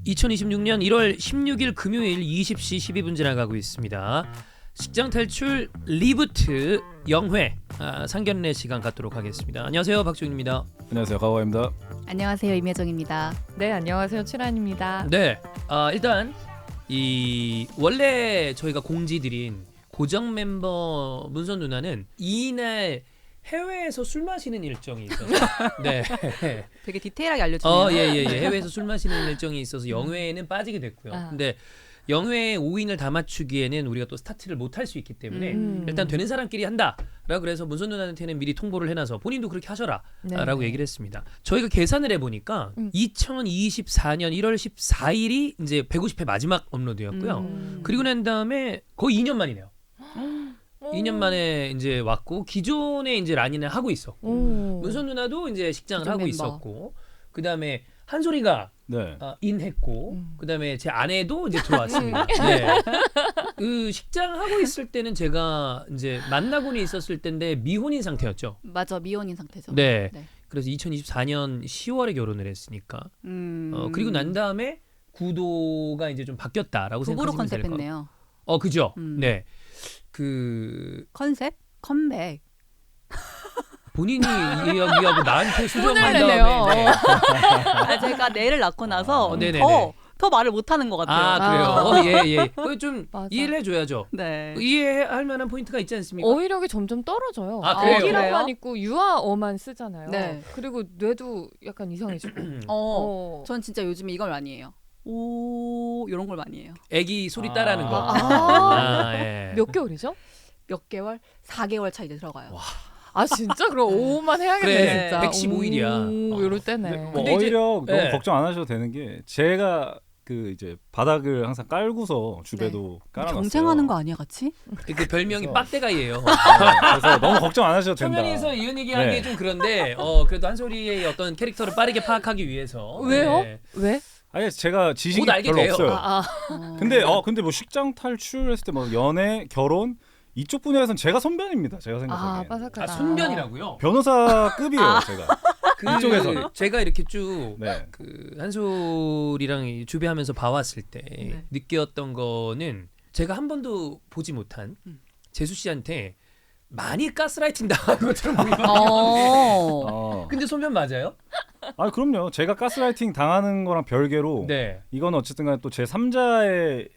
2026년 1월 16일 금요일 20시 12분 지나가고 있습니다. 직장 탈출 리부트 영회 상견례 시간 갖도록 하겠습니다. 안녕하세요, 박주인입니다. 안녕하세요, 가오입니다. 안녕하세요, 임혜정입니다. 네, 안녕하세요, 칠한입니다. 네, 일단 원래 저희가 공지드린 고정 멤버 문선 누나는 이날 해외에서 술 마시는 일정이 있어서 네. 되게 디테일하게 알려주네요. 예. 해외에서 술 마시는 일정이 있어서 영회에는 빠지게 됐고요. 근데 영회 5인을 다 맞추기에는 우리가 또 스타트를 못 할 수 있기 때문에 일단 되는 사람끼리 한다라고 그래서 문선 누나한테는 미리 통보를 해놔서 본인도 그렇게 하셔라라고 얘기를 했습니다. 저희가 계산을 해보니까 2024년 1월 14일이 이제 150회 마지막 업로드였고요. 그리고 난 다음에 거의 2년 만이네요. 2년 만에 이제 왔고 기존에 이제 라인을 하고 있었고 문선 누나도 이제 식장을 하고 멤버. 있었고 그 다음에 한솔이가 네. 인했고 그다음에 제 아내도 이제 들어왔습니다. 네. 그 식장 하고 있을 때는 제가 이제 만나고는 있었을 때인데 미혼인 상태였죠. 맞아, 미혼인 상태죠. 네. 그래서 2024년 10월에 결혼을 했으니까 그리고 난 다음에 구도가 이제 좀 바뀌었다라고 부부로 생각하시면 될 것 같아요. 컨셉했네요. 그죠? 네. 컨셉? 컴백. 본인이 이야기하고 나한테 수정한 내네요. 다음에 네. 제가 내를 낳고 나서 네네네. 더 말을 못하는 것 같아요. 그래요? 예. 그거 좀 맞아. 이해를 해줘야죠. 네. 이해할 만한 포인트가 있지 않습니까? 어휘력이 점점 떨어져요. 그래요? 어기랑만 있고 유아어만 쓰잖아요. 네. 그리고 뇌도 약간 이상해지고. 전 진짜 요즘에 이걸 많이 해요. 오, 이런 걸 많이 해요. 애기 소리 따라하는 거. 예. 몇 개월이죠? 몇 개월? 4개월 차 이제 들어가요. 와. 아 진짜? 그럼 오만 해야겠네. 그래, 진짜. 115일이야. 오, 이럴 때네. 뭐 근데 이제- 어휘력 너무 네. 걱정 안 하셔도 되는 게 제가 그 이제 바닥을 항상 깔고서 주배도 깔아놨어요. 경쟁하는 거 아니야, 같이? 그 별명이 그래서- 빡대가이예요. 그래서 너무 걱정 안 하셔도 된다. 초면에서 이런 얘기하기 네. 좀 그런데 그래도 한솔이의 어떤 캐릭터를 빠르게 파악하기 위해서 왜요? 네. 왜? 아니 제가 지식이 곧 알게 별로 돼요. 없어요. 근데 뭐 식장 탈출했을 때 뭐 연애, 결혼 이쪽 분야에서는 제가 선배입니다. 제가 생각하기에. 빠삭하다. 손변이라고요. 변호사급이에요, 제가. 이쪽에서는. 제가 이렇게 쭉 네. 그 한솔이랑 주배하면서 봐왔을 때 네. 느꼈던 거는 제가 한 번도 보지 못한 재수 씨한테 많이 가스라이팅 당한 것처럼 보이거든요. 근데 손변 맞아요? 아, 그럼요. 제가 가스라이팅 당하는 거랑 별개로 네. 이건 어쨌든 간에 또 제 3자의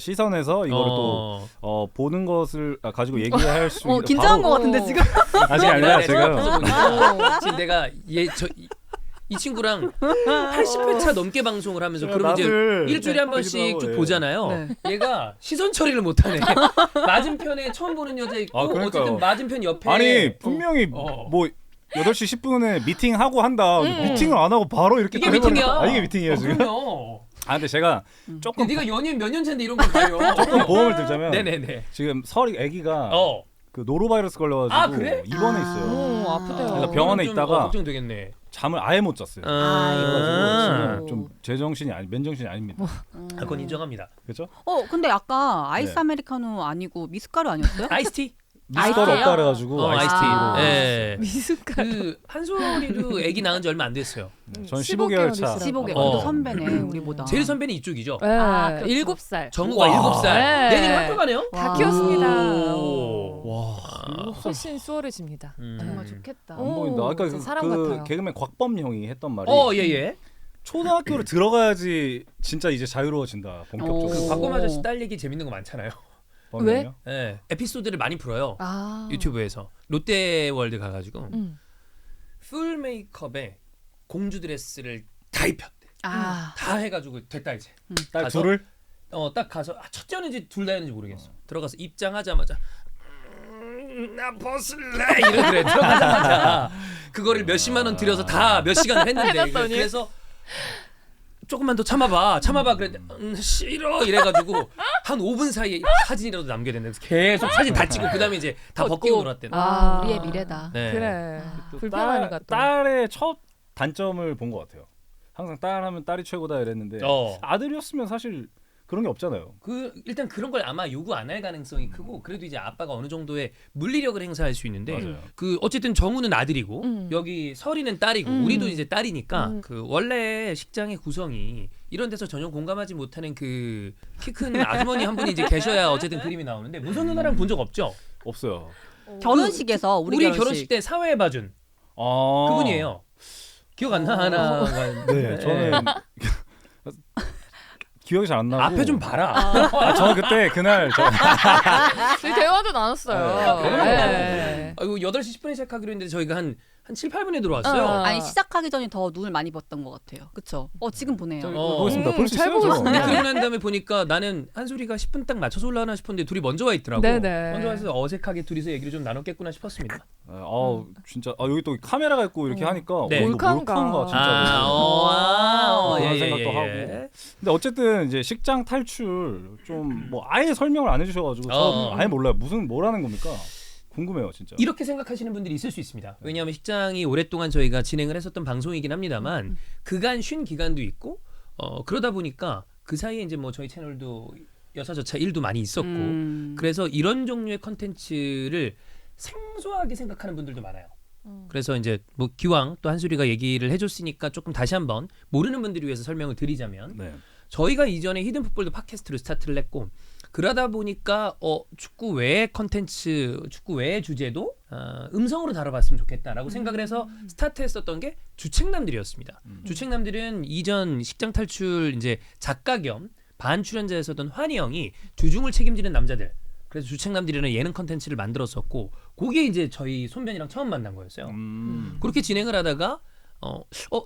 시선에서 이거를 또 보는 것을 가지고 얘기할 수 있는 긴장한 것 같은데 지금. 아직 아니라 네, 제가 저도 보니까 지금 내가 이 친구랑 80회차 넘게 방송을 하면서 그러면 이제 일주일에 한 번씩 쭉 보잖아요. 네. 얘가 시선 처리를 못하네. 맞은편에 처음 보는 여자 있고 그러니까요. 어쨌든 맞은편 옆에 아니 분명히 뭐 8시 10분에 미팅하고 한다. 미팅을 안 하고 바로 이렇게 이게 또 해버리니까. 미팅이야. 이게 미팅이에요 지금. 그럼요. 근데 제가 조금 네가 연예인 몇 년 차인데 이런 걸 봐요. 조금 보험을 들자면 네네네. 지금 설이 아기가 그 노로바이러스 걸려가지고 그래? 입원해 있어요. 아프대요. 그래서 병원에 좀, 있다가 걱정되겠네. 잠을 아예 못 잤어요. 그래가지고 지금 좀 제정신이 맨정신이 아닙니다. 그건 인정합니다. 그렇죠? 근데 아까 아이스 네. 아메리카노 아니고 미숫가루 아니었어요? 아이스티? 미숫가루 아이스예요? 없다 그래가지고 아이스티. 아. 예. 미숫가루. 그 한솔이도 아기 낳은 지 얼마 안 됐어요. 전 15개월 차. 15개. 어. 그래도 선배네, 우리보다. 제일 선배는 이쪽이죠. 네, 그렇죠. 7살. 정우가 와. 7살. 네. 내년 학교 가네요? 다 와. 키웠습니다. 오. 와. 훨씬 수월해집니다. 정말 좋겠다. 안 보인다. 아까 진짜 사람 그 같아요. 개그맨 곽범 형이 했던 말이 예예. 초등학교를 들어가야지 진짜 이제 자유로워진다 본격적으로. 오. 박범 아저씨 딸 얘기 재밌는 거 많잖아요. 곽범 왜? 형이요? 예. 에피소드를 많이 풀어요. 유튜브에서 롯데월드 롯데월드 가가지고 풀 메이크업에 공주 드레스를 다 입혔대. 다 해가지고 됐다 이제. 딸 가서? 둘을? 딱 가서 첫째였는지 둘 다였는지 모르겠어. 들어가서 입장하자마자 나 벗을래 이러더래. 들어가자마자 그거를 몇십만 원 들여서 다 몇 시간을 했는데 해봤더니? 그래서 조금만 더 참아봐 그랬는데 싫어 이래가지고 한 5분 사이에 사진이라도 남겨야 된다. 그래서 계속 사진 다 찍고 그 다음에 이제 다 벗기고 놀았대. 우리의 미래다. 네. 그래. 또 불편하니까 또. 딸의 첫 단점을 본 것 같아요. 항상 딸 하면 딸이 최고다 이랬는데 아들이었으면 사실 그런 게 없잖아요. 일단 그런 걸 아마 요구 안 할 가능성이 크고 그래도 이제 아빠가 어느 정도의 물리력을 행사할 수 있는데 맞아요. 어쨌든 정우는 아들이고 여기 설이는 딸이고 우리도 이제 딸이니까 그 원래 식장의 구성이 이런 데서 전혀 공감하지 못하는 그 키 큰 아주머니 한 분이 이제 계셔야 어쨌든 그림이 나오는데 문선 누나랑 본 적 없죠? 없어요. 결혼식에서 우리 결혼식 때 사회 봐준 그분이에요. 기억 안 나 하나? 네, 저는 기억이 잘 안 나고. 앞에 좀 봐라. 저는 그때 그날 저희 대화도 나눴어요. 네. 이거 8시 10분에 시작하기로 했는데 저희가 한 7, 8분에 들어왔어요. 아니 시작하기 전에 더 눈을 많이 봤던 것 같아요. 그쵸? 지금 보네요. 보겠습니다. 볼 수 잘 있어요. 보고 저. 있습니다. 근데 그러고 난 다음에 보니까 나는 한소리가 10분 딱 맞춰서 올라가나 싶었는데 둘이 먼저 와 있더라고. 네네. 먼저 와서 어색하게 둘이서 얘기를 좀 나눴겠구나 싶었습니다. 진짜 여기 또 카메라가 있고 이렇게 하니까 네. 몰카인가 진짜. 그런 생각도 하고. 근데 어쨌든 이제 식장 탈출 좀 뭐 아예 설명을 안 해주셔가지고 저 아예 몰라요. 뭐라는 겁니까? 궁금해요, 진짜. 이렇게 생각하시는 분들이 있을 수 있습니다. 왜냐하면 식장이 오랫동안 저희가 진행을 했었던 방송이긴 합니다만 그간 쉰 기간도 있고 그러다 보니까 그 사이에 이제 뭐 저희 채널도 여사저차 일도 많이 있었고 그래서 이런 종류의 컨텐츠를 생소하게 생각하는 분들도 많아요. 그래서 이제 뭐 기왕 또 한수리가 얘기를 해줬으니까 조금 다시 한번 모르는 분들을 위해서 설명을 드리자면 저희가 이전에 히든풋볼도 팟캐스트로 스타트를 했고 그러다 보니까 축구 외의 컨텐츠, 축구 외의 주제도 음성으로 다뤄봤으면 좋겠다라고 생각을 해서 스타트했었던 게 주책남들이었습니다. 주책남들은 이전 식장 탈출 이제 작가 겸 반출연자였었던 환희 형이 주중을 책임지는 남자들. 그래서 주책남들이라는 예능 컨텐츠를 만들었었고 그게 이제 저희 손변이랑 처음 만난 거였어요. 그렇게 진행을 하다가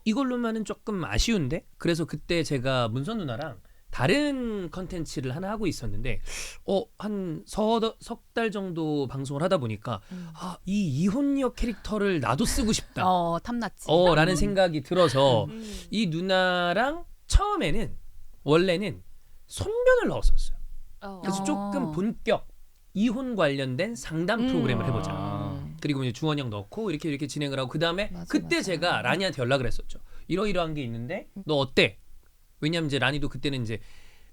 이걸로만은 조금 아쉬운데 그래서 그때 제가 문선 누나랑 다른 컨텐츠를 하나 하고 있었는데 한 석 달 정도 방송을 하다 보니까 이 이혼녀 캐릭터를 나도 쓰고 싶다. 탐났지. 라는 생각이 들어서 이 누나랑 처음에는 원래는 손변을 넣었었어요. 그래서 조금 본격 이혼 관련된 상담 프로그램을 해보자. 그리고 이제 주원 형 넣고 이렇게 진행을 하고 그 다음에 그때 제가 라니한테 연락을 했었죠. 이러이러한 게 있는데 너 어때? 왜냐면 이제 라니도 그때는 이제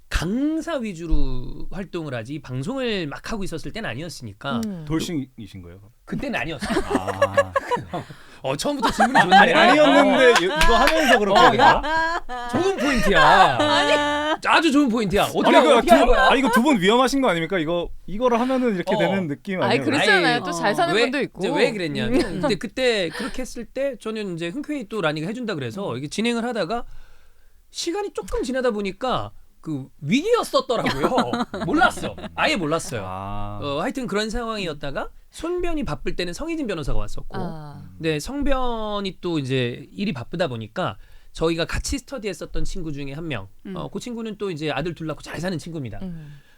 강사 위주로 활동을 하지 방송을 막 하고 있었을 때는 아니었으니까 돌싱이신 거예요? 그때는 아니었어요. 처음부터 질문이 좋네. 아니었는데 이거 하면서 그렇게 좋은 포인트야. 아주 좋은 포인트야. 어떻게 할 거야? 이거 두 분 위험하신 거 아닙니까? 이거를 하면은 이렇게 되는 느낌 아니에요? 그렇잖아요. 또 잘 사는 분도 있고. 왜 그랬냐면 근데 그때 그렇게 했을 때 저는 이제 흔쾌히 또 라니가 해준다 그래서 이게 진행을 하다가 시간이 조금 지나다 보니까 그 위기였었더라고요. 몰랐어. 아예 몰랐어요. 하여튼 그런 상황이었다가 손변이 바쁠 때는 성희진 변호사가 왔었고 근데 성변이 또 이제 일이 바쁘다 보니까 저희가 같이 스터디했었던 친구 중에 한 명. 그 친구는 또 이제 아들 둘 낳고 잘 사는 친구입니다.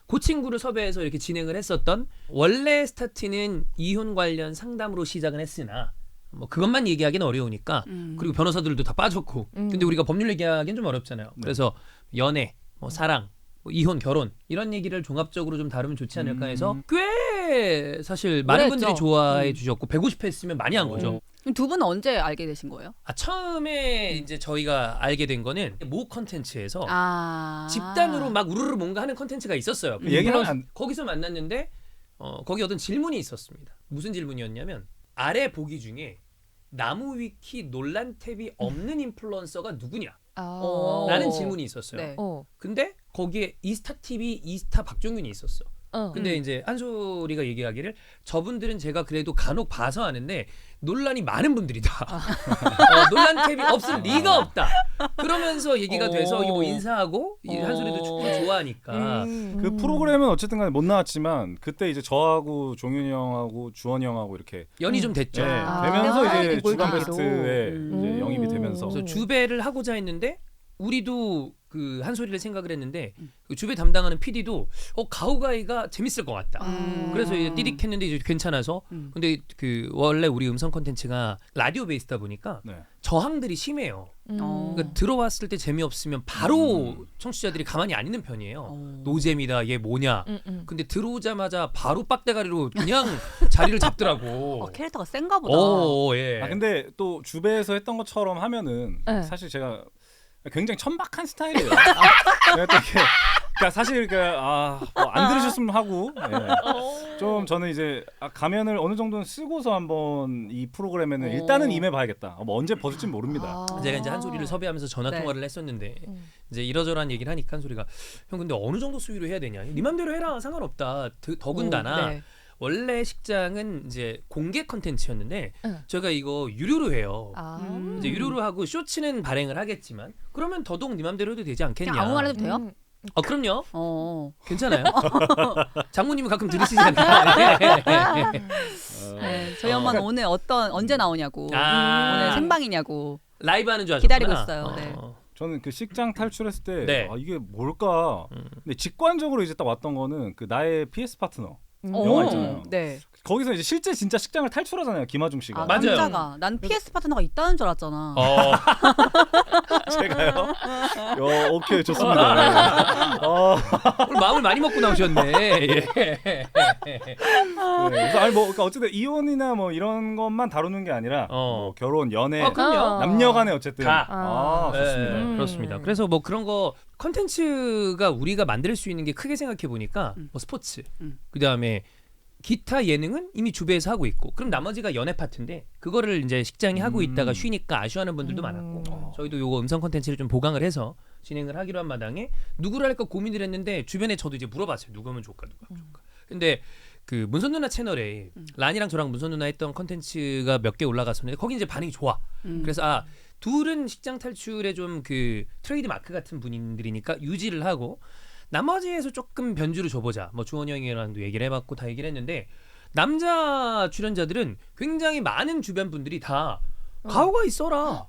그 친구를 섭외해서 이렇게 진행을 했었던 원래 스타트는 이혼 관련 상담으로 시작은 했으나 뭐 그것만 얘기하기는 어려우니까 그리고 변호사들도 다 빠졌고 근데 우리가 법률 얘기하기는 좀 어렵잖아요. 그래서 연애, 뭐 사랑, 뭐 이혼, 결혼 이런 얘기를 종합적으로 좀 다루면 좋지 않을까 해서 꽤 사실 많은 분들이 좋아해 주셨고 150회 했으면 많이 한 거죠. 두 분은 언제 알게 되신 거예요? 처음에 이제 저희가 알게 된 거는 모 컨텐츠에서 집단으로 막 우르르 뭔가 하는 컨텐츠가 있었어요. 거기서 만났는데 거기 어떤 질문이 있었습니다. 무슨 질문이었냐면 아래 보기 중에 나무 위키 논란 탭이 없는 인플루언서가 누구냐? 라는 질문이 있었어요. 네. 근데 거기에 이스타 TV 이스타 박종윤이 있었어. 근데 이제 한소리가 얘기하기를 저분들은 제가 그래도 간혹 봐서 아는데 논란이 많은 분들이다. 논란 탭이 없을 리가 없다. 그러면서 얘기가 돼서 뭐 인사하고 한소리도 축구를 좋아하니까 그 프로그램은 어쨌든 간에 못 나왔지만 그때 이제 저하고 종윤이 형하고 주원이 형하고 이렇게 연이 좀 됐죠. 되면서 이제 주간 베스트에 이제 영입이 되면서 그래서 주배를 하고자 했는데 우리도 그 한소리를 생각을 했는데 그 주배 담당하는 PD도 가오가이가 재밌을 것 같다. 그래서 이제 띠딕했는데 이제 괜찮아서 근데 그 원래 우리 음성 콘텐츠가 라디오 베이스다 보니까 저항들이 심해요. 그러니까 들어왔을 때 재미없으면 바로 청취자들이 가만히 안 있는 편이에요. 노잼이다, 얘 뭐냐. 근데 들어오자마자 바로 빡대가리로 그냥 자리를 잡더라고. 캐릭터가 센가 보다. 예. 근데 또 주배에서 했던 것처럼 하면은 사실 제가 굉장히 천박한 스타일이에요. 그러니까 사실 안 들으셨으면 하고 좀 저는 이제 가면을 어느 정도는 쓰고서 한번 이 프로그램에는 일단은 임해봐야겠다. 뭐 언제 벗을지 모릅니다. 제가 이제 한소리를 섭외하면서 전화 네. 통화를 했었는데 이제 이러저러한 얘기를 하니까 한소리가 형 근데 어느 정도 수위로 해야 되냐? 네 맘대로 해라 상관없다. 더군다나 네. 원래 식장은 이제 공개 컨텐츠였는데 응. 저희가 이거 유료로 해요. 아. 이제 유료로 하고 쇼츠는 발행을 하겠지만 그러면 더더욱 네 맘대로 해도 되지 않겠냐? 그냥 아무 말 해도 돼요? 그럼요. 괜찮아요. 어. 장모님은 가끔 들으시잖아요. 네, 저희 엄마는 오늘 언제 나오냐고. 오늘 생방이냐고. 라이브 하는 줄 아셨구나. 기다리고 있어요. 네. 저는 그 식장 탈출했을 때 네. 이게 뭘까? 근데 직관적으로 이제 딱 왔던 거는 그 나의 PS 파트너 오, 영화 있잖아요. 네. 거기서 이제 실제 진짜 식장을 탈출하잖아요. 김하중 씨가. 맞아요. 남자가 난 PS 파트너가 있다는 줄 알았잖아. 제가요? 오케이 좋습니다. 네. 오늘 마음을 많이 먹고 나오셨네. 예. 네, 그래서 아니 뭐 그러니까 어쨌든 이혼이나 뭐 이런 것만 다루는 게 아니라 뭐 결혼, 연애, 그럼요. 남녀간에 어쨌든 다. 좋습니다. 네, 그렇습니다. 그래서 뭐 그런 거 컨텐츠가 우리가 만들 수 있는 게 크게 생각해 보니까 뭐 스포츠, 그 다음에 기타 예능은 이미 주배에서 하고 있고, 그럼 나머지가 연애 파트인데 그거를 이제 식장이 하고 있다가 쉬니까 아쉬워하는 분들도 많았고, 저희도 요거 음성 컨텐츠를 좀 보강을 해서 진행을 하기로 한 마당에 누구를 할까 고민을 했는데 주변에 저도 이제 물어봤어요. 누가 하면 좋을까, 누가 하면 좋을까. 근데 그 문선 누나 채널에 란이랑 저랑 문선 누나 했던 컨텐츠가 몇 개 올라갔었는데 거기 이제 반응이 좋아. 그래서 둘은 식장 탈출의 좀 그 트레이드 마크 같은 분들이니까 유지를 하고 나머지에서 조금 변주를 줘보자. 뭐 주원이 형이랑도 얘기를 해봤고 다 얘기를 했는데 남자 출연자들은 굉장히 많은 주변 분들이 다 가오가 있어라.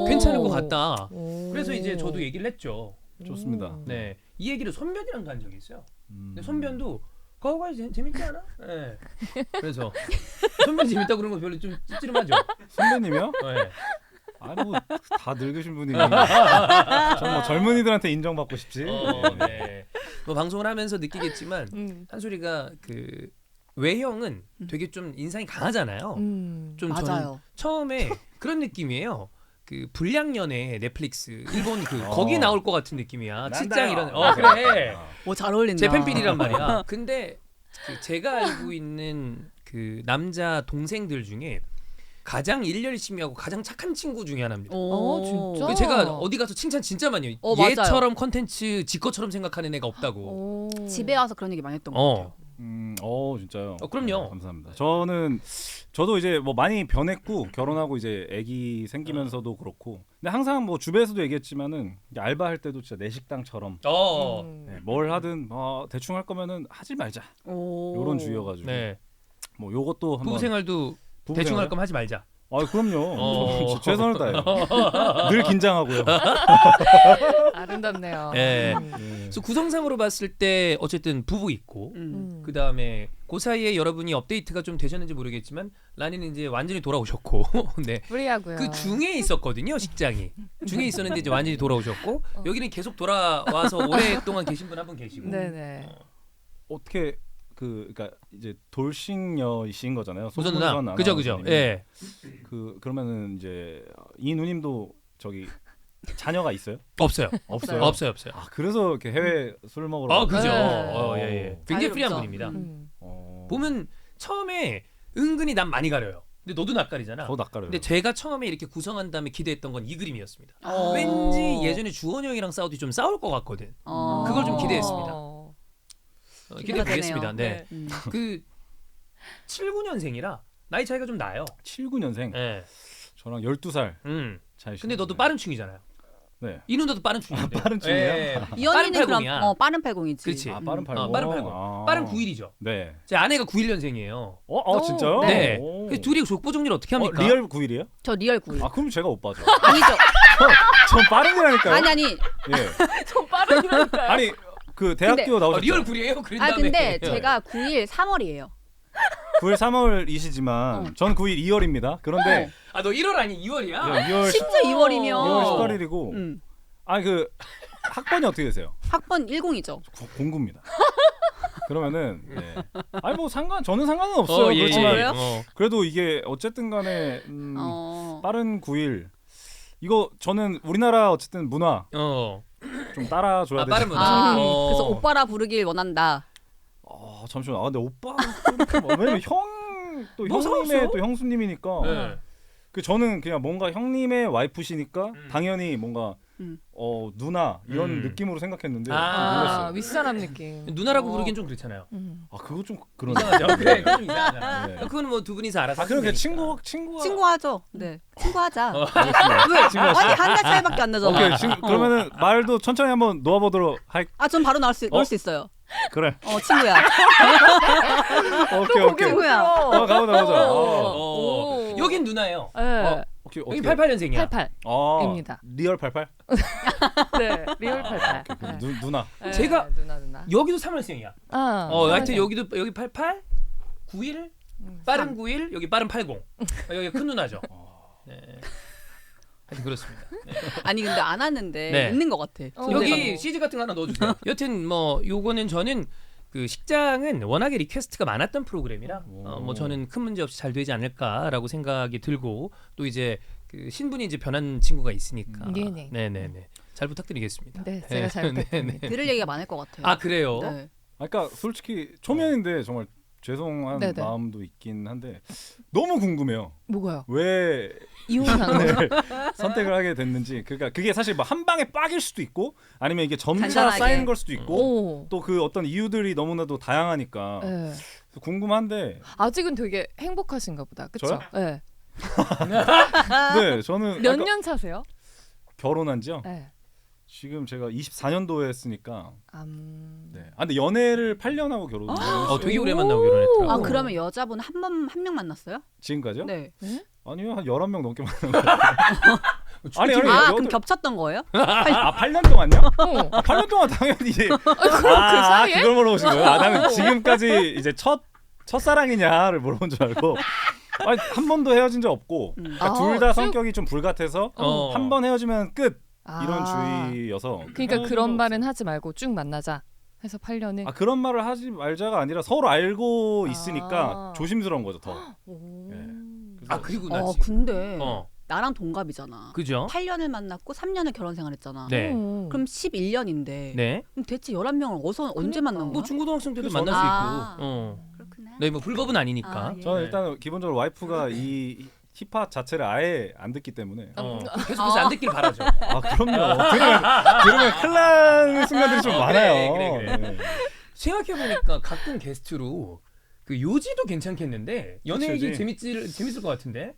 괜찮을 것 같다. 그래서 이제 저도 얘기를 했죠. 좋습니다. 네, 이 얘기를 손변이랑도 한 적이 있어요. 근데 손변도 가오가 재밌지 않아? 네. 그래서 손변 재밌다고 그런 거 별로 좀 찝찝하죠. 선배님이요? 네. 다 늙으신 분이 정말 젊은이들한테 인정받고 싶지. 네. 뭐 방송을 하면서 느끼겠지만 한소리가 그 외형은 되게 좀 인상이 강하잖아요. 좀 맞아요. 저는 처음에 그런 느낌이에요. 그 불량연애 넷플릭스 일본 거기 나올 것 같은 느낌이야. 칠장 이런. 그래. 잘 어울린다. 제 팬필이란 말이야. 근데 그 제가 알고 있는 그 남자 동생들 중에 가장 일 열심히 하고 가장 착한 친구 중에 하나입니다. 진짜? 제가 어디 가서 칭찬 진짜 많이 해요. 맞아요. 얘처럼 컨텐츠 지 것처럼 생각하는 애가 없다고. 집에 와서 그런 얘기 많이 했던 것 같아요. 진짜요? 그럼요. 감사합니다. 저도 이제 뭐 많이 변했고 결혼하고 이제 아기 생기면서도 그렇고, 근데 항상 뭐 주변에서도 얘기했지만은 이제 알바할 때도 진짜 내 식당처럼 네, 뭘 하든 대충 할 거면은 하지 말자. 요런 주의여가지고. 네. 뭐 요것도 한번 부부 생활도 대충 할 거면 하지 말자. 그럼요. 최선을 다해요. 늘 긴장하고요. 아름답네요. 네. 그래서 구성상으로 봤을 때 어쨌든 부부 있고 그 다음에 그 사이에 여러분이 업데이트가 좀 되셨는지 모르겠지만 라니는 이제 완전히 돌아오셨고, 네. 프리하고요. 그 중에 있었거든요, 식장이. 중에 있었는데 이제 완전히 돌아오셨고 여기는 계속 돌아와서 오랫동안 계신 분 한 분 계시고. 네네. 어떻게 그러니까 이제 돌싱녀이신 거잖아요. 무슨 누나? 그죠. 예. 그러면은 이제 이 누님도 저기 자녀가 있어요? 없어요. 없어요. 그래서 이렇게 해외 술 먹으러. 그죠. 네. 예. 굉장히 프리한 자유롭죠. 분입니다. 보면 보면 처음에 은근히 난 많이 가려요. 근데 너도 낯가리잖아. 더 낯가려요. 근데 제가 처음에 이렇게 구성한 다음에 기대했던 건 이 그림이었습니다. 어. 왠지 예전에 주원이 형이랑 싸우도 좀 싸울 것 같거든. 그걸 좀 기대했습니다. 기대해 보겠습니다. 네. 그 79년생이라 나이 차이가 좀 나요. 79년생. 네. 저랑 12살 차이. 근데 너도 빠른 충이잖아요. 네. 이 누나도 빠른 충인데. 빠른 충이에요? 예. 이 언니는 빠른 80이야. 그럼 빠른 80이지. 그렇지. 빠른 80. 빠른 80. 빠른 91이죠. 네. 제 아내가 91년생이에요. 진짜요? 네. 오. 그래서 둘이 족보 정리를 어떻게 합니까? 리얼 9일이에요? 저 리얼 9일. 그럼 제가 오빠죠. 아니죠. 전 빠른이라니까요. 아니. 예. 좀 빠르니까요. 아니 그 대학교 근데- 나오셨죠? 리얼 9이에요? 그런 다음에. 근데 제가 9일 3월이에요. 9일 3월이시지만 전 9일 2월입니다. 그런데 너 1월 아니 2월이야? 2월 진짜 2월이면 2월 18일이고. 아니 그 학번이 어떻게 되세요? 학번 10이죠. 공구입니다. 그러면은 아니 뭐 저는 상관은 없어요. 예, 그렇지만 그래요? 그래도 이게 어쨌든 간에 빠른 9일 이거 저는 우리나라 어쨌든 문화 좀 따라줘야 되지. 빠른 문화. 그래서 오빠라 부르길 원한다. 잠시만. 근데 오빠 왜냐면 또 뭐 형님의 사왔어요? 또 형수님이니까 네. 그 저는 그냥 뭔가 형님의 와이프시니까 당연히 뭔가 누나 이런 느낌으로 생각했는데 놀랐어요. 윗사람 느낌. 누나라고 부르긴 좀 그렇잖아요. 아 그거 좀 그런. 이상하죠. 그래, 그건 좀 이상하잖아. 네. 그건 뭐 두 분이서 알아서. 아 그럼 그냥 하시면 되니까. 친구하죠. 네. 친구하자. 알겠습니다. 왜? 친구하시죠. 아니 한 달 차이밖에 안 나잖아. 오케이 그러면은 말도 천천히 한번 놓아보도록 할. 전 바로 넣을 수 있어요. 그래. 친구야. 오케이. 친구야. 가보자. 오. 여긴 누나예요. 네. 오케이. 여기 88년생이야. 88입니다. 리얼 88. 네, 리얼 88. 누나. 네, 제가 누나. 여기도 3월생이야. 하여튼 여기도 여기 88, 91, 빠른 91, 여기 빠른 80. 여기 큰 누나죠. 네. 하여튼 그렇습니다. 네. 아니 근데 안 하는데 네. 있는 것 같아. 여기 CG 같은 거 하나 넣어주세요. 여튼 뭐 요거는 저는 그 식장은 워낙에 리퀘스트가 많았던 프로그램이라 뭐 저는 큰 문제 없이 잘 되지 않을까라고 생각이 들고 또 이제 그 신분이 이제 변한 친구가 있으니까 네네네 잘 부탁드리겠습니다. 네, 제가 잘 부탁드립니다. 들을 얘기가 많을 것 같아요. 아 그래요? 네. 그러니까 솔직히 초면인데 정말 죄송한 네네. 마음도 있긴 한데 너무 궁금해요. 뭐가요? 왜 이혼한 거? 선택을 하게 됐는지. 그러니까 그게 사실 뭐 한 방에 빡일 수도 있고 아니면 이게 점차 간단하게. 쌓이는 걸 수도 있고 오. 또 그 어떤 이유들이 너무나도 다양하니까 네. 궁금한데. 아직은 되게 행복하신가 보다. 그렇죠? 저요? 네. 네, 저는 몇 년 차세요? 결혼한 지요? 네. 지금 제가 24년도에 했으니까. 네. 근데 연애를 8년 하고 결혼을 했어요. 되게 오래 만나고 결혼했더라고. 아 그러면 여자분 한 명 만났어요? 지금까지요? 네. 아니요, 한 11명 넘게 만난 거예요. 아니, 그럼 겹쳤던 거예요? 8년 동안요? 8년 동안 당연히 이제 그 사이에? 그걸 물어보신 거예요? 나는 지금까지 이제 첫사랑이냐를 물어본 줄 알고. 아니, 한 번도 헤어진 적 없고 그러니까 둘 다 성격이 좀 불같아서 한 번 헤어지면 끝 이런 주의여서. 그러니까 그런 말은 하지 말고 쭉 만나자 해서 8년을. 그런 말을 하지 말자가 아니라 서로 알고 있으니까 조심스러운 거죠 더. 네. 그리고 나 근데 나랑 동갑이잖아. 그죠? 8년을 만났고 3년을 결혼 생활했잖아. 네. 그럼 11년인데 네. 그럼 대체 11명을 언제 만난 거야? 뭐 중고등학생 때도 그죠. 만날 수 있고. 그렇구나. 네, 뭐 불법은 아니니까. 예. 저는 일단 기본적으로 와이프가 이 힙합 자체를 아예 안 듣기 때문에. 계속해서 안 듣길 바라죠. 그럼요. 들으면 큰일 나는 순간들이 좀 많아요. 그래. 네. 생각해보니까 가끔 게스트로 그 요지도 괜찮겠는데 연애 얘기 요지. 재밌을 것 같은데.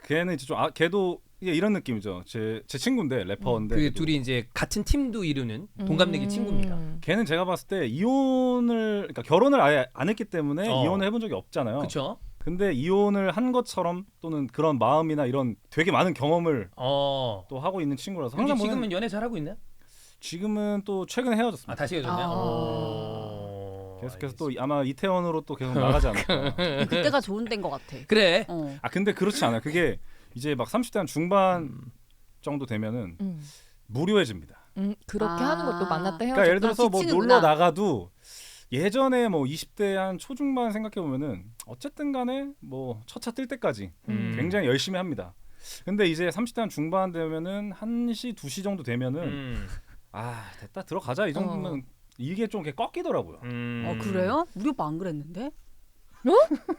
걔는 이제 좀 걔도 이런 느낌이죠. 제 친구인데 래퍼인데. 그 둘이 이제 같은 팀도 이루는 동갑내기 친구입니다. 걔는 제가 봤을 때 그러니까 결혼을 아예 안 했기 때문에 이혼을 해본 적이 없잖아요. 그렇죠. 근데 이혼을 한 것처럼 또는 그런 마음이나 이런 되게 많은 경험을 또 하고 있는 친구라서 항상 지금은 연애 잘 하고 있나요? 지금은 또 최근에 헤어졌습니다. 다시 헤어졌네요. 계속해서 또 아마 이태원으로 또 계속 나가지 않을까. 그때가 좋은 때인 것 같아. 그래. 근데 그렇지 않아요. 그게 이제 막 30대 한 중반 정도 되면은 무료해집니다. 그렇게 하는 것도 만났다 헤어졌다. 그러니까 예를 들어서 뭐 지치는구나. 놀러 나가도 예전에 뭐 20대 한 초중반 생각해 보면은 어쨌든 간에 뭐 첫차 뜰 때까지 굉장히 열심히 합니다. 근데 이제 30대 한 중반 되면은 1시 2시 정도 되면은 됐다 들어가자 이 정도면 이게 좀 이렇게 꺾이더라고요. 그래요? 우리 오빠 안 그랬는데?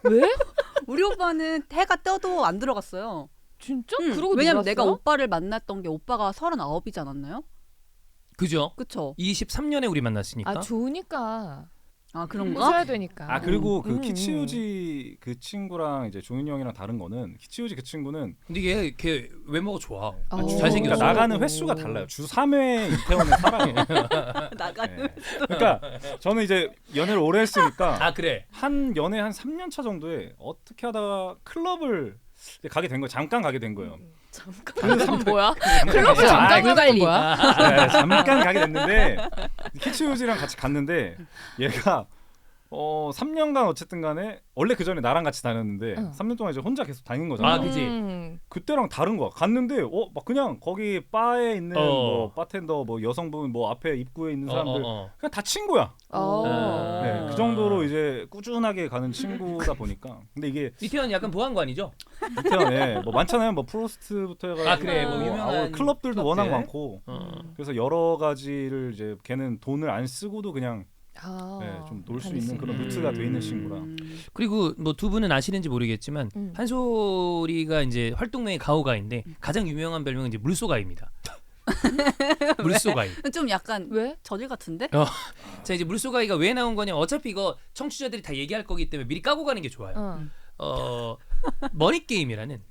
왜? 우리 오빠는 해가 떠도 안 들어갔어요. 진짜? 그러고 왜냐면 놀았어요? 내가 오빠를 만났던 게 오빠가 39이지 않았나요? 그죠? 그쵸? 23년에 우리 만났으니까. 좋으니까. 그런가? 웃어야 되니까. 그리고 그 키치우지 그 친구랑 이제 종윤이 형이랑 다른 거는 키치우지 그 친구는 근데 걔 외모가 좋아. 그러니까 잘생겼어. 나가는 횟수가 달라요. 주 3회 이태원에 살아요. 나가는 그러니까 저는 이제 연애를 오래 했으니까 그래. 한 연애 한 3년 차 정도에 어떻게 하다가 클럽을 가게 된 거예요. 잠깐 가게 된 거예요. 잠깐 뭐야? 클럽을 잠깐 가는 거야? 잠깐 가게 됐는데 키치우지랑 같이 갔는데 얘가 3년간 어쨌든 간에 원래 그 전에 나랑 같이 다녔는데 3년 동안 이제 혼자 계속 다닌 거잖아. 그지. 그때랑 다른 거야. 갔는데 막 그냥 거기 바에 있는 뭐 바텐더 뭐 여성분 뭐 앞에 입구에 있는 사람들 그냥 다 친구야. 네, 그 정도로 이제 꾸준하게 가는 친구다 보니까. 근데 이게 이태원 약간 보안관이죠? 이태원에 뭐 많잖아요. 뭐 프로스트부터 해가지고 그래. 뭐 유명한 클럽들도 클럽들. 워낙 많고. 그래서 여러 가지를 이제 걔는 돈을 안 쓰고도 그냥 네, 좀 놀 수 있는 그런 루트가 돼 있는 친구라. 그리고 뭐 두 분은 아시는지 모르겠지만 한솔이가 이제 활동명이 가오가인데 가장 유명한 별명은 이제 물소가입니다. 물소가이. 좀 약간 왜? 저질 같은데? 자 이제 물소가이가 왜 나온 거냐? 어차피 이거 청취자들이 다 얘기할 거기 때문에 미리 까고 가는 게 좋아요. 머니 게임이라는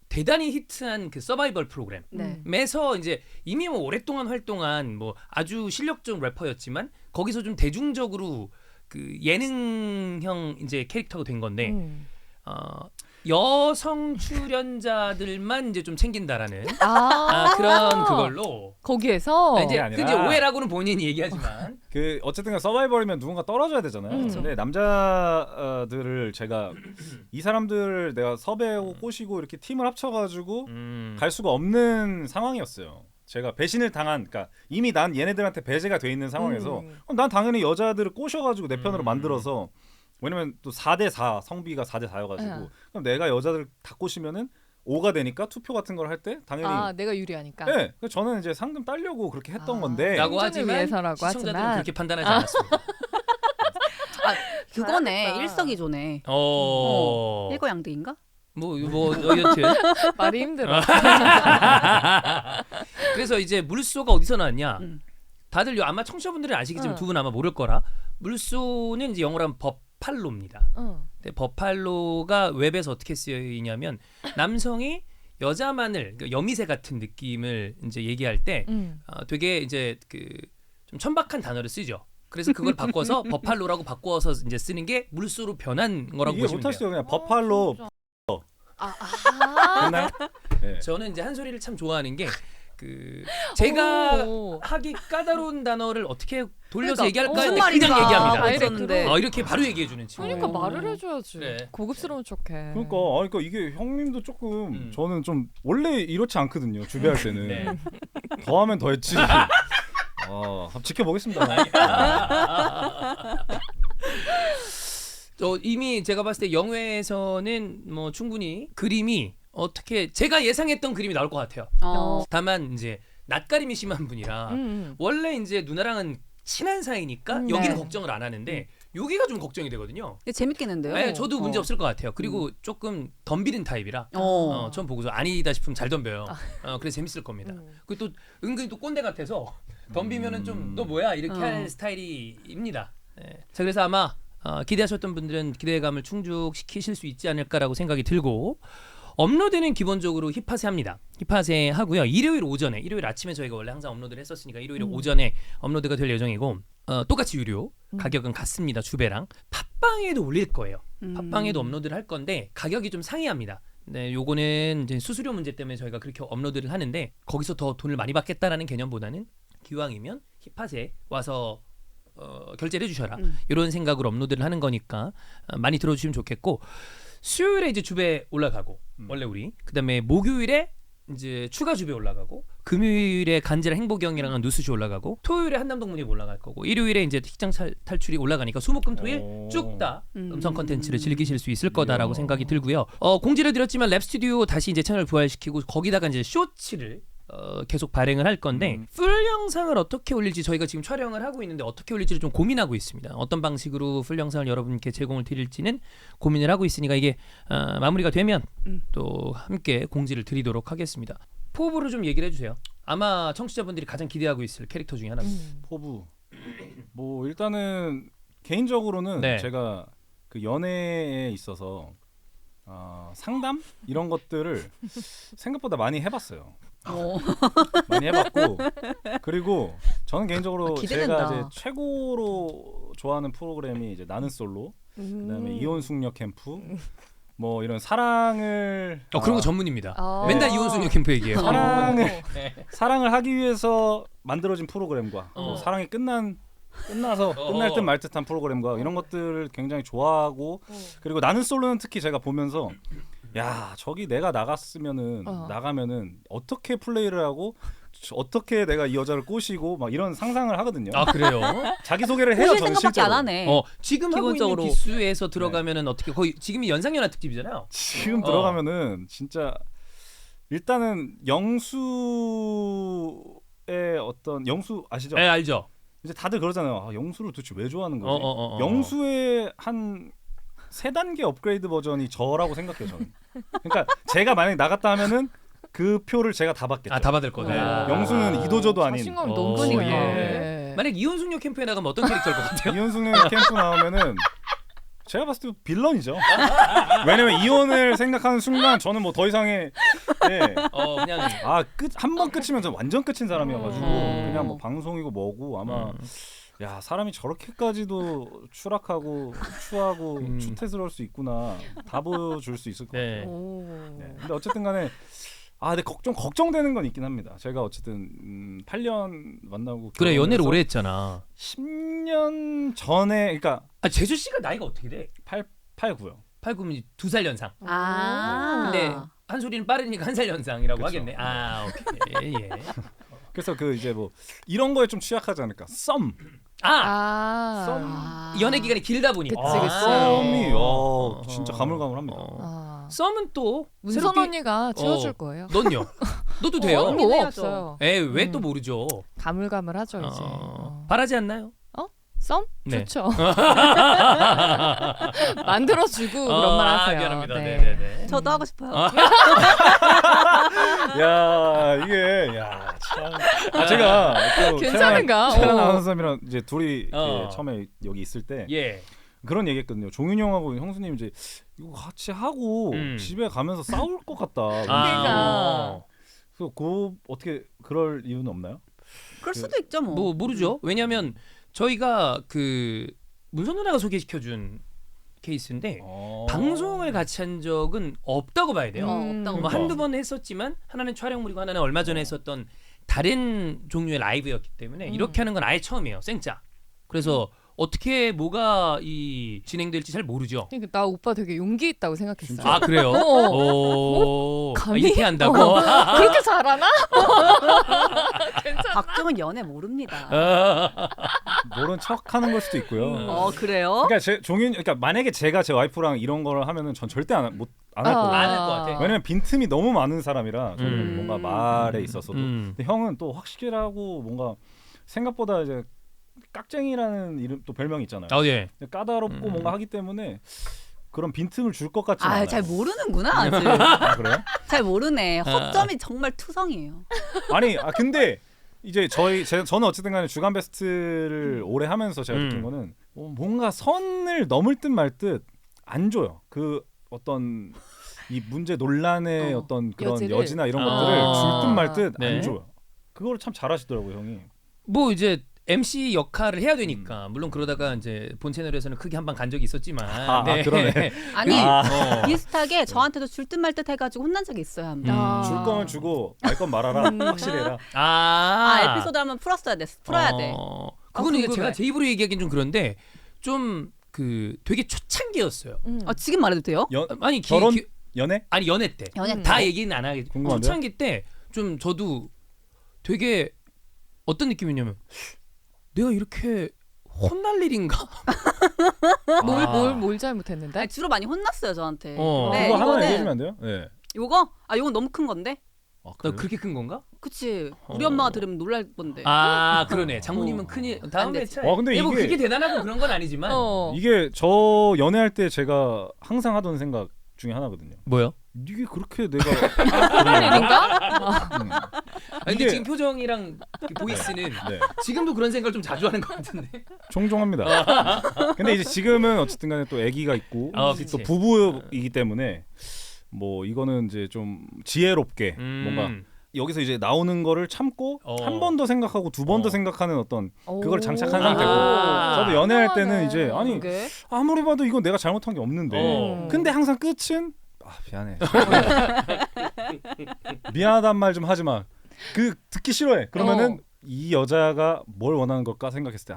대단히 히트한 그 서바이벌 프로그램에서 이제 이미 뭐 오랫동안 활동한 뭐 아주 실력적 래퍼였지만 거기서 좀 대중적으로 그 예능형 이제 캐릭터가 된 건데 여성 출연자들만 이제 좀 챙긴다라는 그런 그걸로 거기에서 이제 아니라 근데 오해라고는 본인이 얘기하지만 그 어쨌든 서바이벌이면 누군가 떨어져야 되잖아요. 근데 남자들을 제가 이 사람들을 내가 섭외하고 꼬시고 이렇게 팀을 합쳐가지고 갈 수가 없는 상황이었어요. 제가 배신을 당한, 그러니까 이미 난 얘네들한테 배제가 돼 있는 상황에서 그럼 난 당연히 여자들을 꼬셔가지고 내 편으로 만들어서, 왜냐면 또 4대4 성비가 4대4여가지고 그럼 내가 여자들 다 꼬시면은 5가 되니까 투표 같은 걸 할 때 당연히 내가 유리하니까. 네, 그래서 저는 이제 상금 따려고 그렇게 했던 건데 라고 생존을 하지만 위해서라고 시청자들은 하지만. 그렇게 판단하지 않았습니다. 그거네. 잘하겠다. 일석이조네. 일거양득인가? 뭐 여튼 말이 힘들어. 그래서 이제 물소가 어디서 나왔냐? 다들 아마 청취자분들은 아시겠지만 두 분 아마 모를 거라. 물소는 이제 영어로 하면 버팔로입니다. 근데 버팔로가 웹에서 어떻게 쓰이냐면 남성이 여자만을, 그러니까 여미새 같은 느낌을 이제 얘기할 때 되게 이제 그 좀 천박한 단어를 쓰죠. 그래서 그걸 바꿔서 버팔로라고 바꿔서 이제 쓰는 게 물소로 변한 거라고 이게 보시면 못하시죠. 돼요. 그냥 버팔로 됐나요? 네. 저는 이제 한소리를 참 좋아하는 게 그 제가 하기 까다로운 단어를 어떻게 돌려서 그러니까 얘기할까 무슨 했는데 말인가 그냥 얘기합니다. 하고 있었는데. 이렇게 바로 얘기해 주는 친구. 그러니까 말을 해줘야지. 그래. 고급스러운 척해. 그러니까 이게 형님도 조금 저는 좀 원래 이렇지 않거든요. 주배할 때는 네. 더하면 더했지. 한번 지켜보겠습니다. 이미 제가 봤을 때 영화에서는 뭐 충분히 그림이 어떻게 제가 예상했던 그림이 나올 것 같아요. 다만 이제 낯가림이 심한 분이라 원래 이제 누나랑은 친한 사이니까 여기는 걱정을 안 하는데 여기가 좀 걱정이 되거든요. 재밌겠는데요? 네, 저도 문제 없을 것 같아요. 그리고 조금 덤비는 타입이라 처음 보고서 아니다 싶으면 잘 덤벼요. 그래서 재밌을 겁니다. 그리고 또 은근히 또 꼰대 같아서 덤비면은 좀 너 뭐야 이렇게 할 스타일입니다. 네. 자, 그래서 아마 기대하셨던 분들은 기대감을 충족시키실 수 있지 않을까라고 생각이 들고, 업로드는 기본적으로 힙팟에 합니다. 힙팟에 하고요. 일요일 아침에 저희가 원래 항상 업로드를 했었으니까 일요일 오전에 업로드가 될 예정이고, 똑같이 유료, 가격은 같습니다. 주배랑. 팟빵에도 올릴 거예요. 팟빵에도 업로드를 할 건데 가격이 좀 상이합니다. 네, 요거는 이제 수수료 문제 때문에 저희가 그렇게 업로드를 하는데 거기서 더 돈을 많이 받겠다라는 개념보다는 기왕이면 힙팟에 와서 결제를 해주셔라 이런 생각으로 업로드를 하는 거니까 많이 들어주시면 좋겠고, 수요일에 이제 주배 올라가고 원래 우리 그다음에 목요일에 이제 추가 주배 올라가고, 금요일에 간지랑 행복영이랑은 뉴스쇼 올라가고, 토요일에 한남동문이 올라갈 거고, 일요일에 이제 식장 탈출이 올라가니까 수목금토일 쭉 다 음성 컨텐츠를 즐기실 수 있을 거다라고 생각이 들고요. 공지를 드렸지만 랩 스튜디오 다시 이제 채널 부활시키고 거기다가 이제 쇼츠를 계속 발행을 할 건데 풀 영상을 어떻게 올릴지 저희가 지금 촬영을 하고 있는데 어떻게 올릴지를 좀 고민하고 있습니다. 어떤 방식으로 풀 영상을 여러분께 제공을 드릴지는 고민을 하고 있으니까 이게 마무리가 되면 또 함께 공지를 드리도록 하겠습니다. 포부를 좀 얘기를 해주세요. 아마 청취자분들이 가장 기대하고 있을 캐릭터 중에 하나입니다. 포부. 뭐 일단은 개인적으로는 네. 제가 그 연애에 있어서 상담 이런 것들을 생각보다 많이 해봤어요. 많이 해봤고, 그리고 저는 개인적으로 기대된다. 제가 이제 최고로 좋아하는 프로그램이 이제 나는 솔로, 그다음에 이혼 숙녀 캠프, 뭐 이런 사랑을 그런 거 전문입니다. 네. 맨날 이혼숙녀 캠프 얘기해요. 사랑을 하기 위해서 만들어진 프로그램과 또 사랑이 끝나서 끝날 듯 말 듯한 프로그램과 이런 것들을 굉장히 좋아하고, 그리고 나는 솔로는 특히 제가 보면서 야, 저기 내가 나가면은 어떻게 플레이를 하고 어떻게 내가 이 여자를 꼬시고 막 이런 상상을 하거든요. 아, 그래요? 자기 소개를 해요. 꼬실 저는 생각밖에 안 실제로. 하네. 지금 기본적으로. 하고 있는 기수에서 들어가면은 어떻게 거의 지금이 연상연하 특집이잖아요. 지금 들어가면은 진짜 일단은 영수의 어떤 영수 아시죠? 네, 알죠. 이제 다들 그러잖아요. 아, 영수를 도대체 왜 좋아하는 거지? 어. 영수의 한 3단계 업그레이드 버전이 저라고 생각해요. 저는. 그러니까 제가 만약에 나갔다 하면은 그 표를 제가 다 받겠죠. 아, 다 받을 거네. 네. 영수는 이도저도 아닌. 자신감이 어, 넘치니까. 예. 네. 만약 이혼숙녀 캠프에 나가면 어떤 캐릭터일 것 같아요? 이현숙의 캠프 나오면은 제가 봤을 때 빌런이죠. 왜냐면 이혼을 생각하는 순간 저는 뭐 더 이상의 그냥 한 번 끝이면 저 완전 끝인 사람이어가지고 음. 그냥 뭐 방송이고 뭐고 아마 야 사람이 저렇게까지도 추락하고 추하고 추태스러울 수 있구나 다 보여줄 수 있을 것 같아요. 네. 오. 네. 근데 어쨌든간에 근데 걱정되는 건 있긴 합니다. 제가 어쨌든 8년 만나고 그래 연애를 결혼해서 오래 했잖아. 10년 전에 그러니까 제주 씨가 나이가 어떻게 돼? 89요. 89면 2살 연상. 아. 근데 한소리는 빠르니까 1살 연상이라고 그쵸. 하겠네. 오케이. 예. 그래서 그 이제 뭐 이런 거에 좀 취약하지 않을까? 썸. 연애 기간이 길다 보니까. 그치. 썸이 진짜 가물가물합니다. 썸은 또 문선 새롭게- 언니가 채워줄 거예요. 넌요? 너도 돼요? 어? 뭐 해야죠. 없어요. 왜 또 모르죠? 가물가물하죠 이제. 바라지 않나요? 썸? 네. 좋죠. 만들어주고 그런 말 하세요. 미안합니다. 네. 네네네. 저도 하고 싶어요. 야 이게 참 제가 또 괜찮은가? 최란 아나운서님이랑 이제 둘이 이렇게 어. 처음에 여기 있을 때 예. 그런 얘기했거든요. 종윤이 형하고 형수님 이제 이거 같이 하고 집에 가면서 싸울 것 같다. 그러니까. 그래서 그 어떻게 그럴 이유는 없나요? 그럴 수도 있죠 뭐. 뭐 모르죠. 왜냐하면 저희가 그 문선 누나가 소개시켜준 케이스인데 방송을 같이 한 적은 없다고 봐야 돼요. 없다고 뭐 봐요. 한두 번 했었지만 하나는 촬영물이고 하나는 얼마 전에 했었던 다른 종류의 라이브였기 때문에 이렇게 하는 건 아예 처음이에요. 생짜. 그래서 어떻게 뭐가 이 진행될지 잘 모르죠. 그러니까 나 오빠 되게 용기 있다고 생각했어요. 아 그래요? 오, 감히? 이렇게 한다고? 그렇게 잘하나? 박정은 연애 모릅니다. 모른 척하는 걸 수도 있고요. 그래요? 그러니까 그러니까 만약에 제가 제 와이프랑 이런 걸 하면은 전 절대 안 할 거고. 안 할 것 같아. 왜냐면 빈틈이 너무 많은 사람이라 저는 뭔가 말에 있어서도. 근데 형은 또 확실하고 뭔가 생각보다 이제 깍쟁이라는 이름 또 별명이 있잖아요. 예. 까다롭고 뭔가 하기 때문에 그런 빈틈을 줄 것 같지 않아요. 잘 모르는구나 아직. 그래요? 잘 모르네. 허점이 정말 투성이에요. 아니 근데 이제 저는 어쨌든 간에 주간 베스트를 오래 하면서 제가 느낀 거는 뭔가 선을 넘을 듯 말 듯 안 줘요. 그 어떤 이 문제 논란의 어떤 그런 여지나 이런 것들을 줄 듯 말 듯 안 줘요. 그걸 참 잘하시더라고요, 형이. 뭐 이제 MC 역할을 해야 되니까 물론 그러다가 이제 본 채널에서는 크게 한 방 간 적이 있었지만 그러네. 아니 비슷하게 저한테도 줄 듯 말 듯 해가지고 혼난 적이 있어요 한 번. 줄 거면 주고 말 건 말아라. 확실해라. 에피소드 한번 풀어야 돼. 그거는 이제 궁금해. 제가 제 입으로 얘기하기는 좀 그런데 좀 그 되게 초창기였어요. 지금 말해도 돼요? 아니 결혼 연애? 아니 연애 때. 연애 다 때? 얘기는 안 하겠고 궁금한데요? 초창기 때 좀 저도 되게 어떤 느낌이냐면 내가 이렇게 혼날 일인가? 뭘 잘못했는데? 아니, 주로 많이 혼났어요 저한테. 그거 네, 하나 이거는 얘기해주면 안 돼요? 네. 요건 너무 큰 건데. 그렇게 큰 건가? 그치. 우리 엄마가 들으면 놀랄 건데. 그러네. 장모님은 큰일. 다음에 되지. 근데 뭐 이게 그게 대단하고 그런 건 아니지만. 이게 저 연애할 때 제가 항상 하던 생각 중에 하나거든요. 뭐요? 이게 그렇게 내가 그런 일인가? 근데 이게- 지금 표정이랑 그 보이스는 네, 지금도 그런 생각을 좀 자주 하는 것 같은데. 종종 합니다. 근데 이제 지금은 어쨌든 간에 또 아기가 있고 그치. 또 부부이기 때문에 뭐 이거는 이제 좀 지혜롭게 뭔가 여기서 이제 나오는 거를 참고 한 번 더 생각하고 두 번 더 생각하는 어떤 그걸 장착한 상태고 저도 연애할 때는 이제 아니 아무리 봐도 이건 내가 잘못한 게 없는데 근데 항상 끝은 미안해 미안하단 말 좀 하지 마. 그 듣기 싫어해. 그러면은 이 여자가 뭘 원하는 걸까 생각했을 때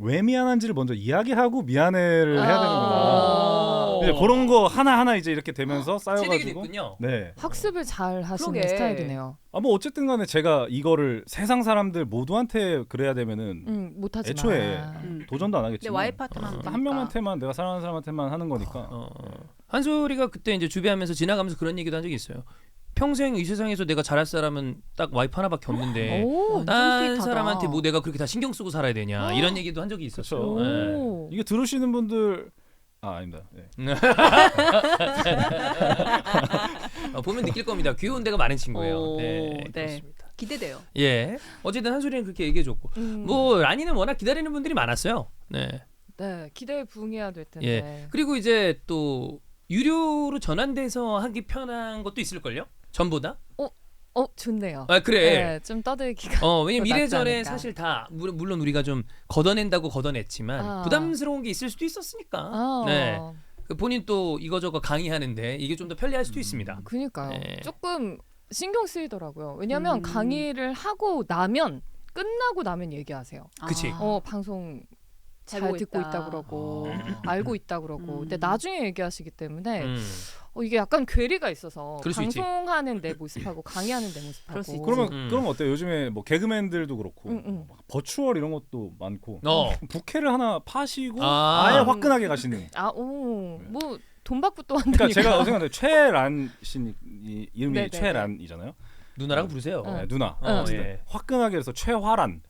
왜 미안한지를 먼저 이야기하고 미안해를 해야 되는구나. 이제 그런 거 하나하나 이제 이렇게 되면서 체득이 쌓여가지고 됐군요. 네. 학습을 잘 하시는 그러게. 스타일이네요. 뭐 어쨌든 간에 제가 이거를 세상 사람들 모두한테 그래야 되면은 못하지만. 애초에 도전도 안 하겠지. 내 와이프한테만 한 명한테만 내가 사랑하는 사람한테만 하는 거니까. 한소리가 그때 이제 주배하면서 지나가면서 그런 얘기도 한 적이 있어요. 평생 이 세상에서 내가 잘할 사람은 딱 와이프 하나밖에 없는데 오. 딴 스윗하다. 사람한테 뭐 내가 그렇게 다 신경 쓰고 살아야 되냐 이런 얘기도 한 적이 있었어요. 그쵸. 네. 오. 이게 들으시는 분들 아닙니다. 네. 보면 느낄 겁니다. 귀여운 데가 많은 친구예요. 오, 네, 네. 그렇습니다. 기대돼요. 예, 어쨌든 한소리는 그렇게 얘기해줬고 뭐 라니는 워낙 기다리는 분들이 많았어요. 네, 네, 기대에 부응해야 될 텐데. 예. 그리고 이제 또 유료로 전환돼서 하기 편한 것도 있을걸요? 전보다? 좋네요. 아 그래. 네, 좀 떠들기가. 왜냐면 더 낫지 이래저래 않을까. 사실 다 물론 우리가 좀 걷어낸다고 걷어냈지만 아. 부담스러운 게 있을 수도 있었으니까. 네. 그 본인 또 이거저거 강의하는데 이게 좀 더 편리할 수도 있습니다. 그니까요. 네. 조금 신경 쓰이더라고요. 왜냐면 강의를 하고 나면 끝나고 나면 얘기하세요. 그치. 방송 잘 알고 듣고 있다. 있다 그러고 알고 있다 그러고. 근데 음. 나중에 얘기하시기 때문에 음. 이게 약간 괴리가 있어서 그럴 수 있지. 방송하는 내 모습하고 강의하는 내 모습하고. 그럴 수 있지. 그러면 어때요? 요즘에 뭐 개그맨들도 그렇고 막 버추얼 이런 것도 많고 부캐를 하나 파시고 아예 화끈하게 가시는. 뭐 돈 받고 또 한다니까. 그러니까 제가 생각하는데 최란 씨 이름이 네네네. 최란이잖아요. 누나라고 부르세요. 네, 누나. 예. 화끈하게 해서 최화란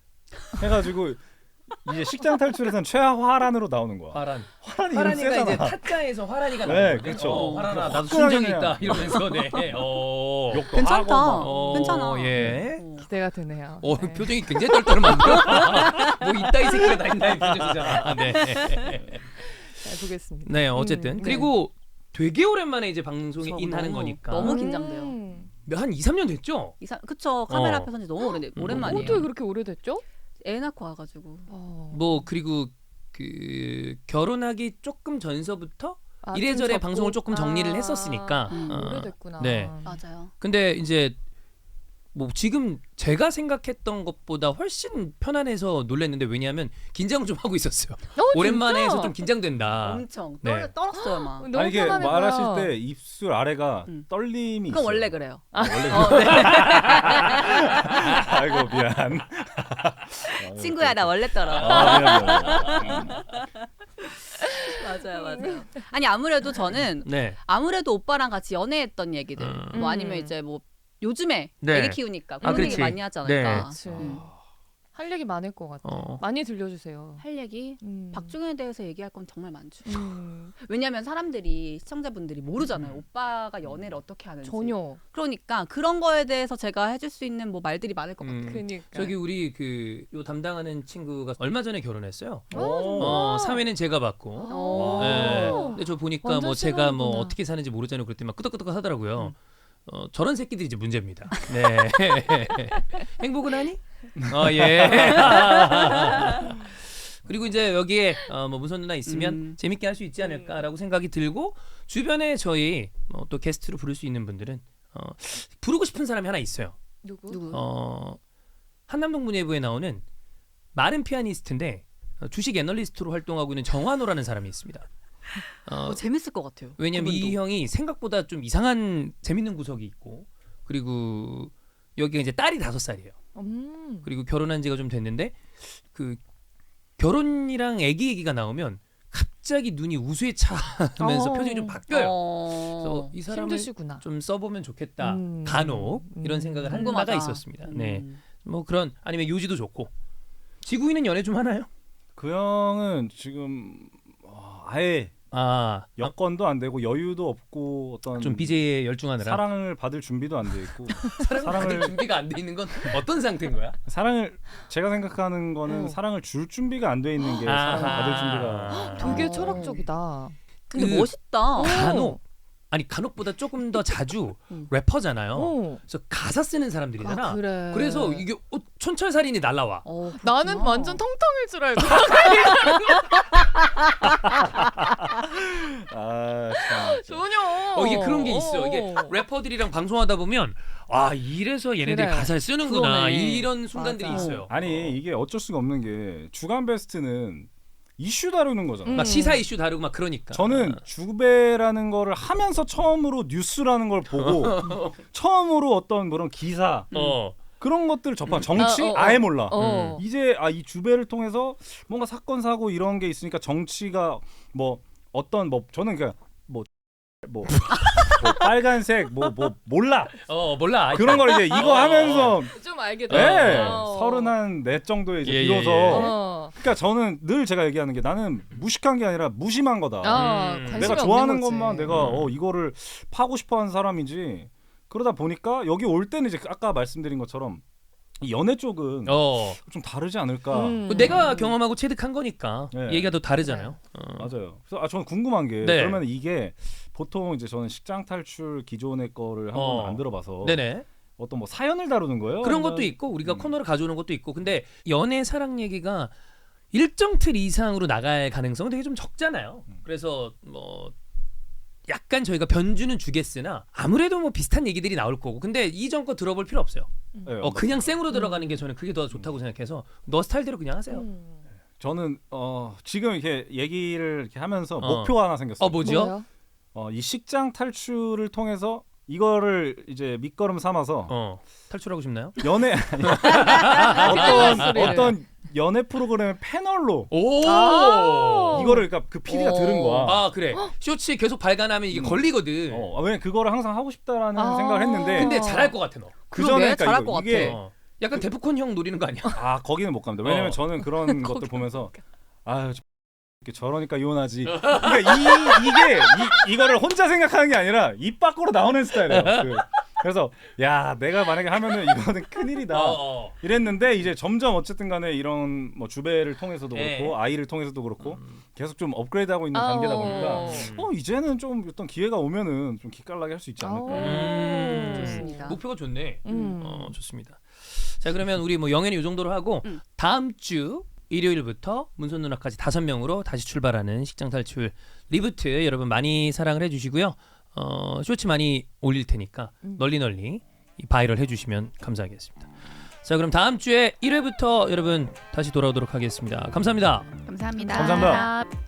해가지고 이제 식장 탈출에서는 최화란으로 나오는 거야. 화란. 화란이 화란이가 세잖아. 이제 타짜에서 화란이가 네, 나오는 거죠. 그렇죠. 화란아 나도 화끈하게 순정이 그냥. 있다 이러면서 네. 욕도 괜찮다. 하고 막. 괜찮아. 예. 기대가 되네요. 네. 표정이 굉장히 떨떠름한데. 뭐 있다 이 새끼가 다 있나 이 표정이잖아. 네. 잘 보겠습니다. 네, 어쨌든 네. 그리고 되게 오랜만에 이제 방송에 저 인하는 너무- 거니까 너무 긴장돼요. 한 2, 3년 됐죠? 그쵸. 카메라 앞에 선지 너무 오랜만이에요. 어떻게 그렇게 오래됐죠? 애 낳고 와가지고. 뭐 그리고 그 결혼하기 조금 전서부터 이래저래 좀 방송을 접고. 조금 정리를 했었으니까. 오래됐구나. 네. 맞아요. 근데 이제 뭐 지금 제가 생각했던 것보다 훨씬 편안해서 놀랐는데 왜냐하면 긴장 좀 하고 있었어요. 오랜만에 해서 좀 긴장된다. 엄청 네. 떨었어요 막. 너무 아니 이게 편안해 보여. 말하실 때 입술 아래가 떨림이 그건 있어요. 원래 그래요. 원래 아이고 미안. 친구야 나 원래 떨어. 미안. 맞아요. 아니 아무래도 저는 네. 아무래도 오빠랑 같이 연애했던 얘기들 뭐 아니면 이제 뭐 요즘에 네. 애기 키우니까 그런 얘기 그렇지. 많이 하지 않을까. 그치. 할 얘기 많을 것 같아. 많이 들려주세요. 할 얘기 박중현에 대해서 얘기할 건 정말 많죠. 음. 왜냐하면 사람들이 시청자분들이 모르잖아요. 오빠가 연애를 어떻게 하는지. 전혀. 그러니까 그런 거에 대해서 제가 해줄 수 있는 뭐 말들이 많을 것 같아요. 그니까. 저기 우리 요 담당하는 친구가 얼마 전에 결혼했어요. 오. 사회는 제가 받고. 오. 네. 근데 저 보니까 완전 뭐 제가 뭐 신혼이구나. 어떻게 사는지 모르잖아요. 그랬더니 막 끄덕끄덕 하더라고요. 저런 새끼들이 이제 문제입니다. 네. 행복은 하니? 예. 그리고 이제 여기에 뭐 문선 누나 있으면 재밌게 할 수 있지 않을까라고 생각이 들고 주변에 저희 또 게스트로 부를 수 있는 분들은 부르고 싶은 사람이 하나 있어요. 누구? 한남동 문예부에 나오는 마른 피아니스트인데 주식 애널리스트로 활동하고 있는 정환호라는 사람이 있습니다. 재밌을 것 같아요. 왜냐면 이 그분도. 형이 생각보다 좀 이상한 재밌는 구석이 있고 그리고 여기가 이제 딸이 5살이에요. 그리고 결혼한 지가 좀 됐는데 그 결혼이랑 아기 얘기가 나오면 갑자기 눈이 우수에 차면서 표정이 좀 바뀌어요. 그래서 이 사람을 힘드시구나. 좀 써보면 좋겠다. 간혹 이런 생각을 한 궁금하다. 바가 있었습니다. 네, 뭐 그런 아니면 요지도 좋고. 지구인은 연애 좀 하나요? 그 형은 지금 아예 여건도 안 되고 여유도 없고 어떤 좀 BJ에 열중하느라 사랑을 받을 준비도 안 돼 있고 사랑을 준비가 안 돼 있는 건 어떤 상태인 거야? 사랑을 제가 생각하는 거는 사랑을 줄 준비가 안 돼 있는 게 사랑을 받을 준비가 되게 철학적이다. 근데 멋있다. 간혹보다 조금 더 자주 래퍼잖아요. 그래서 가사 쓰는 사람들이잖아. 그래. 그래서 이게 촌철살인이 날라와. 나는 완전 텅텅일 줄 알고. 전혀. 이게 그런 게 있어. 이게 래퍼들이랑 방송하다 보면 이래서 얘네들이 그래. 가사를 쓰는구나. 그러네. 이런 순간들이 맞아. 있어요. 아니 이게 어쩔 수가 없는 게 주간 베스트는 이슈 다루는 거잖아요. 막 시사 이슈 다루고 막 그러니까. 저는 주배라는 거를 하면서 처음으로 뉴스라는 걸 보고 처음으로 어떤 그런 기사 그런 것들을 접한 정치 아예 몰라. 이제 이 주배를 통해서 뭔가 사건 사고 이런 게 있으니까 정치가 뭐 어떤 뭐 저는 그러니까 뭐 뭐 빨간색 뭐 몰라 몰라. 그런 걸 이제 이거 하면서 좀 알게 네, 돼요. 34 정도에 이제 예, 비로소 예. 그러니까 저는 늘 제가 얘기하는 게 나는 무식한 게 아니라 무심한 거다. 관심이 내가 없는 좋아하는 거지. 것만 내가 이거를 파고 싶어하는 사람이지. 그러다 보니까 여기 올 때는 이제 아까 말씀드린 것처럼 이 연애 쪽은 좀 다르지 않을까. 내가 경험하고 체득한 거니까 네. 얘기가 더 다르잖아요. 맞아요. 그래서 저는 궁금한 게 네. 그러면 이게 보통 이제 저는 식장 탈출 기존의 거를 한 번도 안 들어봐서 네네. 어떤 뭐 사연을 다루는 거예요? 그런 아니면- 것도 있고 우리가 코너를 가져오는 것도 있고 근데 연애 사랑 얘기가 일정 틀 이상으로 나갈 가능성은 되게 좀 적잖아요. 그래서 뭐 약간 저희가 변주는 주겠으나 아무래도 뭐 비슷한 얘기들이 나올 거고 근데 이전 거 들어볼 필요 없어요. 네, 그냥 생으로 들어가는 게 저는 그게 더 좋다고 생각해서 너 스타일대로 그냥 하세요. 저는 지금 이렇게 얘기를 이렇게 하면서 목표가 하나 생겼어요. 뭐죠? 뭐예요? 이 식장 탈출을 통해서 이거를 이제 밑거름 삼아서 탈출하고 싶나요? 연애 소리를. 어떤 연애 프로그램의 패널로 아. 이거를 그러니까 그 PD가 들은 거야. 아 그래. 쇼츠 계속 발간하면 이게 걸리거든. 왜냐면 그거를 항상 하고 싶다라는 생각을 했는데 근데 잘할 것 같아 너. 그 그러게, 전에 잘할 그러니까 것 이게 약간 데프콘 형 노리는 거 아니야? 거기는 못 갑니다. 왜냐면 저는 그런 것들 보면서 아유 저러니까 이혼하지. 그러니까 이거를 혼자 생각하는 게 아니라 입 밖으로 나오는 스타일이에요. 그래서 야 내가 만약에 하면은 이거는 큰일이다 이랬는데 이제 점점 어쨌든 간에 이런 뭐 주배를 통해서도 그렇고 아이를 통해서도 그렇고 계속 좀 업그레이드하고 있는 단계다 보니까 이제는 좀 어떤 기회가 오면은 좀 기깔나게 할 수 있지 않을까. 좋습니다. 목표가 좋네. 좋습니다. 자 그러면 우리 뭐 영애는 이 정도로 하고 다음 주 일요일부터 문선 누나까지 5명으로 다시 출발하는 식장 탈출 리부트 여러분 많이 사랑을 해주시고요. 쇼츠 많이 올릴 테니까 널리 바이럴 해주시면 감사하겠습니다. 자 그럼 다음 주에 1회부터 여러분 다시 돌아오도록 하겠습니다. 감사합니다. 감사합니다. 감사합니다.